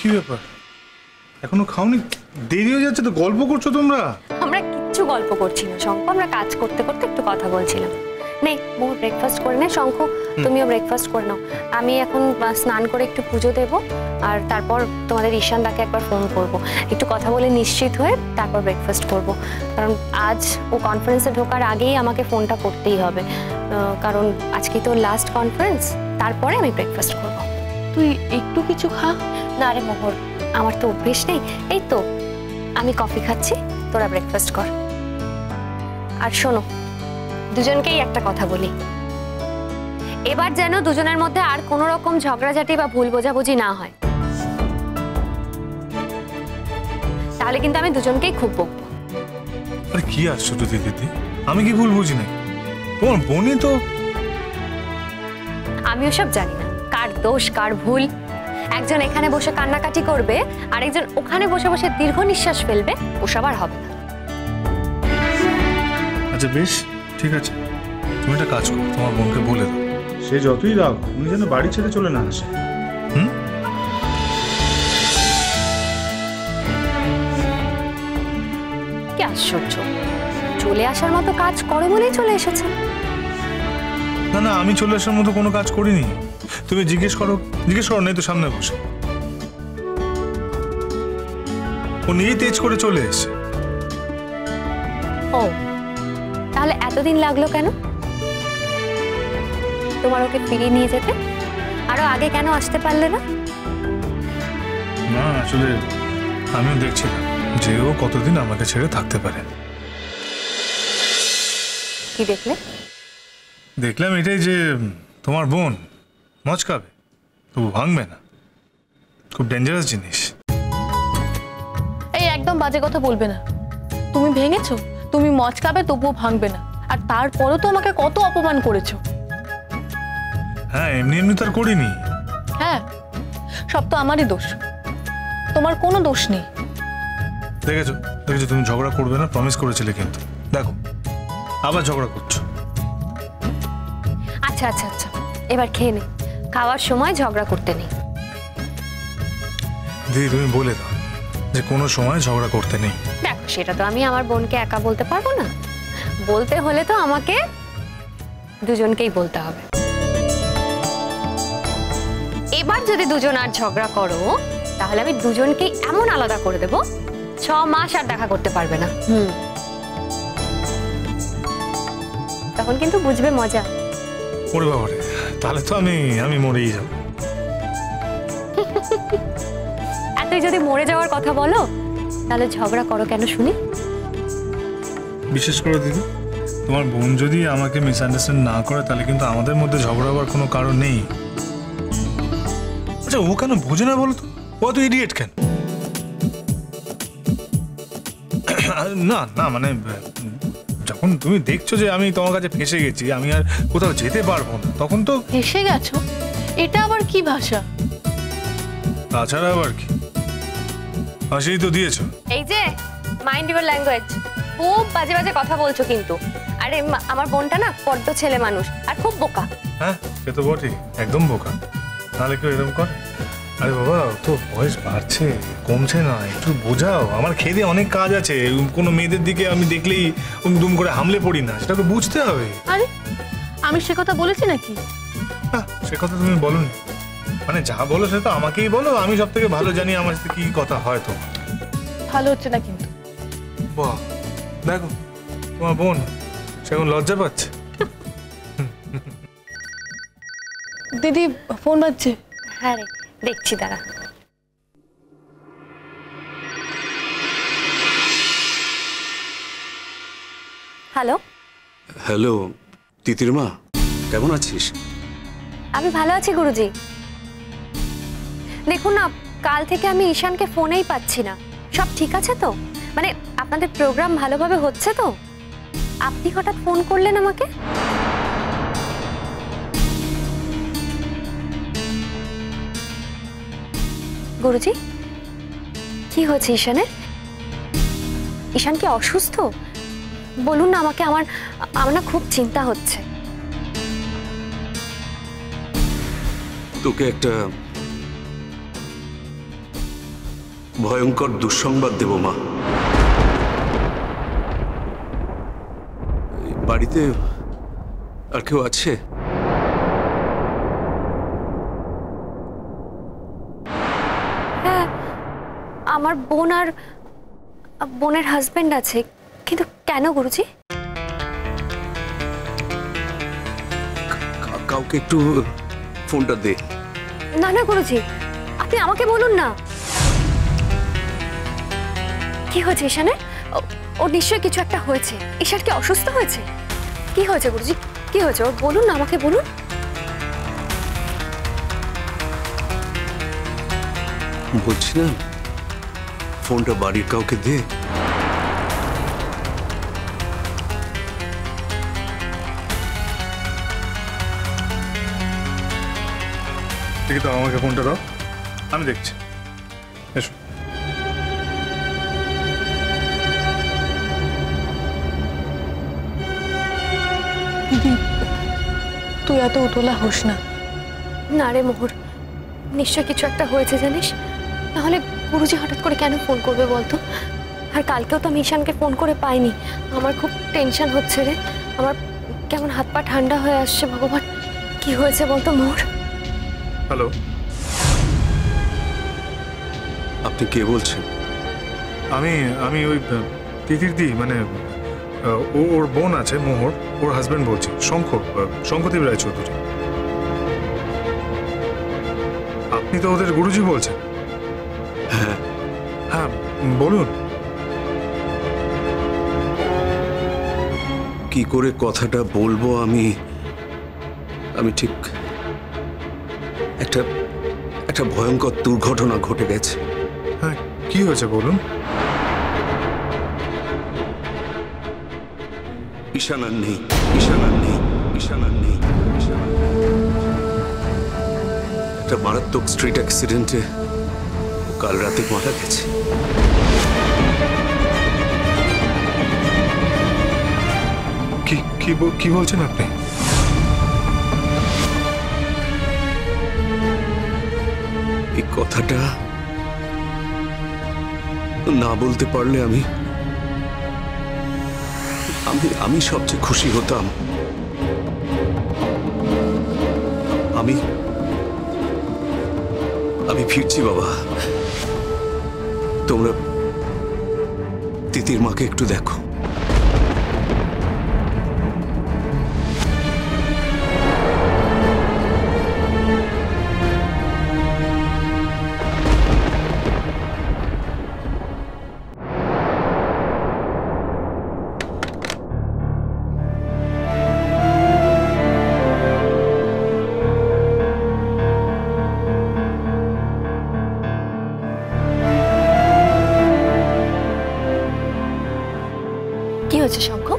কি ব্যাপার, এখনো খাওনি? দেরি হয়ে যাচ্ছে তো, গল্প করছো তোমরা? আমরা কিচ্ছু গল্প করছি না শঙ্খ, আমরা কাজ করতে করতে একটু কথা বলছিলাম। নে মোর ব্রেকফাস্ট করে নে। শঙ্খ তুমিও ব্রেকফাস্ট করে নাও। আমি এখন স্নান করে একটু পুজো দেব, আর তারপর তোমাদের ঈশান দাকে একবার ফোন করব, একটু কথা বলে নিশ্চিত হয়ে তারপর ব্রেকফাস্ট করব। কারণ আজ ও কনফারেন্সে ঢোকার আগেই আমাকে ফোনটা করতেই হবে, কারণ আজকে তো লাস্ট কনফারেন্স, তারপরে আমি ব্রেকফাস্ট করব। তুই একটু কিছু খা না রে মোহর, আমার তো অভ্যেস নেই। এই তো আমি কফি খাচ্ছি, তোরা ব্রেকফাস্ট কর। আর শোনো, দুজনকেই একটা কথা বলি, এবার যেন দুজনের মধ্যে আর কোনো রকম ঝগড়াঝাটি বা ভুল বোঝাবুঝি না হয়, তাহলে কিন্তু আমি দুজনকেই খুব বকবো। আরে কি আশ্চর্য দিদি, আমি কি ভুল বুঝি না? তোমার বোনই তো। আমি ওসব জানি না কার দোষ কার ভুল। একজন এখানে বসে কান্নাকাটি করবে, আর একজন ওখানে বসে বসে দীর্ঘ নিঃশ্বাস ফেলবে, ওসব আর হবে না। আচ্ছা বেশ, ঠিক আছে, তুমি একটা কাজ করো, তোমার বোনকে বলে দাও, সে যতই রাগ উনি যেন বাড়ি ছেড়ে চলে না আসে। কি আশ্চর্য, চলে আসার মতো কাজ করে বলেই চলে এসেছে। না না, আমি চলে আসার মতো কোনো কাজ করিনি। তুমি জিজ্ঞেস করো নাই তো সামনে বসে, ও নিজেই তেজ করে চলে এসেছে। ও তাহলে এতদিন লাগলো কেন তোমার ওকে ফিরিয়ে নিয়ে যেতে? আরো আগে কেন আসতে পারলে না? না আসলে আমিও দেখছিলাম যে ও কতদিন আমাকে ছেড়ে থাকতে পারে। কি দেখলে? দেখলাম এটাই যে তোমার বোন মচকাবে তবু ভাঙবে না, খুব ডেঞ্জারাস জিনিস। এই একদম বাজে কথা বলবে না। তুমি ভেঙেছো, তুমি মচকাবে তবুও ভাঙবে না, আর তারপরও তো আমাকে কত অপমান করেছো। হ্যাঁ এমনি এমনি তার করিনি। হ্যাঁ সব তো আমারই দোষ, তোমার কোনো দোষ নেই। দেখেছো তুমি ঝগড়া করবে না প্রমিস করেছিলে, কিন্তু দেখো আবার ঝগড়া করছো। আচ্ছা আচ্ছা আচ্ছা, এবার খেয়ে নে, খাওয়ার সময় ঝগড়া করতে নেই। দিদি তুমি বলে দাও যে কোনো সময় ঝগড়া করতে নেই। দেখো সেটা তো আমি আমার বোনকে একা বলতে পারবো না, বলতে হলে তো আমাকে দুজনকেই বলতে হবে। এবার যদি দুজন আর ঝগড়া করো তাহলে আমি দুজনকেই এমন আলাদা করে দেব 6 মাস আর দেখা করতে পারবে না। তখন কিন্তু বুঝবে মজা। ওরে বাবারে, তাহলে তো আমি মরেই যাব। এতই যদি মরে যাওয়ার কথা বলো তাহলে ঝগড়া করো কেন শুনি? বিশেষ করে দিদি তোমার বোন যদি আমাকে মিসআন্ডারস্ট্যান্ড না করে তাহলে কিন্তু আমাদের মধ্যে ঝগড়া হওয়ার কোনো কারণ নেই। আচ্ছা ও কেন বোঝে না বলো তো? ও তো ইডিয়েট কেন? না না মানে যখন তুমি দেখছো যে আমি তোমার কাছে ফেঁসে গেছি, আমি আর কোথাও যেতে পারবো না, তখন তো। ফেঁসে গেছো? এটা আবার কি ভাষা? তাছাড়া আবার কি, হাসিই তো দিয়েছো। এই যে মাইন্ড ইউর ল্যাঙ্গুয়েজ, খুব বাজে বাজে কথা বলছো কিন্তু। আরে আমার বোনটা না বড্ড ছেলে মানুষ আর খুব বোকা। হ্যাঁ সে তো বটেই, একদম বোকা, নাহলে কেউ এরকম করে? আরে বাবা তো বয়স বাড়ছে, কমছে না, একটু বোঝাও। আমার খেয়ে অনেক কাজ আছে, কোনো মেয়েদের দিকে আমি দেখলেই দুম করে হামলে পড়ি না, সেটা তো বুঝতে হবে। আরে আমি সে কথা বলেছি নাকি? সে কথা তুমি বলোনি, মানে যা বলো সে তো আমাকেই বলো, আমি সব থেকে ভালো জানি আমার সাথে কি কথা হয়। তো ভালো হচ্ছে না কিন্তু। বাহ দেখো তোমার বোন সেরকম লজ্জা পাচ্ছে। দিদি ফোন বাজছে। হ্যাঁ রে দেখছি, দাঁড়া। হ্যালো হ্যালো তিতির মা, কেমন আছিস? আমি ভালো আছি গুরুজি। দেখুন না, কাল থেকে আমি ঈশানকে ফোনেই পাচ্ছি না। সব ঠিক আছে তো? মানে আপনাদের প্রোগ্রাম ভালোভাবে হচ্ছে তো? আপনি হঠাৎ ফোন করলেন আমাকে? গুরুজি কি হয়েছে ঈশানের? ঈশান কি অসুস্থ? বলুন না আমাকে, আমার না খুব চিন্তা হচ্ছে। তোকে ভয়ঙ্কর দুঃসংবাদ দেব মা। এই বাড়িতে আর কেউ আছে? হ্যাঁ, আমার বোন আর বোনের হাজবেন্ড আছে। কিন্তু কেন গুরুজি? কাউকে একটু ফোনটা দে। না না গুরুজি, আপনি আমাকে বলুন না। কি হয়েছে ঈশানের? ওর নিশ্চয়ই কিছু একটা হয়েছে। ঈশান কি অসুস্থ হয়েছে? কি হয়েছে গুরুজি? কি হয়েছে ওর? বলুন না, আমাকে বলুন। বলছি না, ফোনটা বাড়ির কাউকে দে। ঠিক আছে, আমাকে ফোনটা দাও, আমি দেখছি। এসো। দিদি, তুই এত উতলা হোস না। না রে মোহর, নিশ্চয় কিছু একটা হয়েছে জানিস। নাহলে গুরুজি হঠাৎ করে কেন ফোন করবে বলতো? আর কালকেও তো আমি ঈশানকে ফোন করে পাইনি। আমার খুব টেনশন হচ্ছে রে। আমার কেমন হাত পা ঠান্ডা হয়ে আসছে। ভগবান, কি হয়েছে বলতো মোহর? হ্যালো, আপনি কে বলছেন? আমি ওই তিতিরদি, মানে ওর বোন আছে মোহর, ওর হাজবেন্ড বলছি, শঙ্খদেব রায়চৌধুরী। আপনি তো ওদের গুরুজি বলছেন? হ্যাঁ। হ্যাঁ, বলুন। কি করে কথাটা বলবো আমি ঠিক একটা ভয়ঙ্কর দুর্ঘটনা ঘটে গেছে। হ্যাঁ, কি হয়েছে বলুন। ঈশান আর নেই, ঈশান আর নেই, ঈশান আর নেই, ঈশান আর নেই। একটা মারাত্মক স্ট্রিট অ্যাক্সিডেন্টে কাল রাতে মারা গেছে। কি বলছেন আপনি? এই কথাটা না বলতে পারলে আমি সবচেয়ে খুশি হতাম। আমি ফিরছি বাবা। তোমরা তিতির মাকে একটু দেখো। কি হয়েছে শঙ্খ?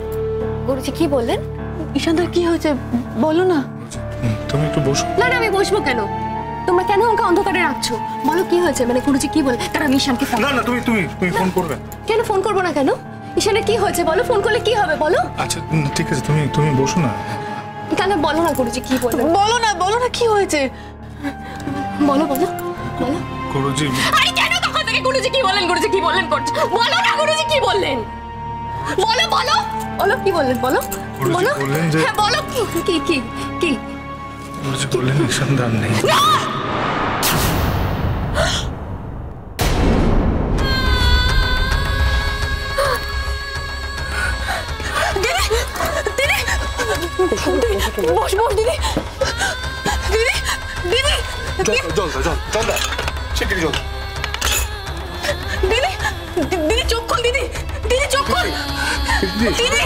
গুরুজি কি বললেন? ঈশানদার কি হয়েছে বলো না। তুমি একটু বসো। না না, আমি বসবো কেন? তোমরা কেন আমাকে অন্ধকারে রাখছো? বলো কি হয়েছে, মানে গুরুজি কি বলে? তার আমি ঈশানকে ফোন। না না, তুমি ফোন করবে। কেন ফোন করবো না কেন? ঈশানের কি হয়েছে বলো? ফোন করলে কি হবে বলো? আচ্ছা ঠিক আছে, তুমি বসো না। কেন বলো না গুরুজি কি বলবেন? বলো না কি হয়েছে। বলো বলো বলো। গুরুজি, আরে কেন তখন থেকে গুরুজি কি বললেন করছো? বলো না গুরুজি কি বললেন? বলো বলো বলো কি বললেন বলো। গুরুজি বলো। বললেন যে, হ্যাঁ বলো কি কি কি? গুরুজি বললেন ঈশানদার নেই। বস দিদি। জল দাও, শিগগিরই জল। দিদি চোখ খোল দিদি। চোখ খোল। দিদি,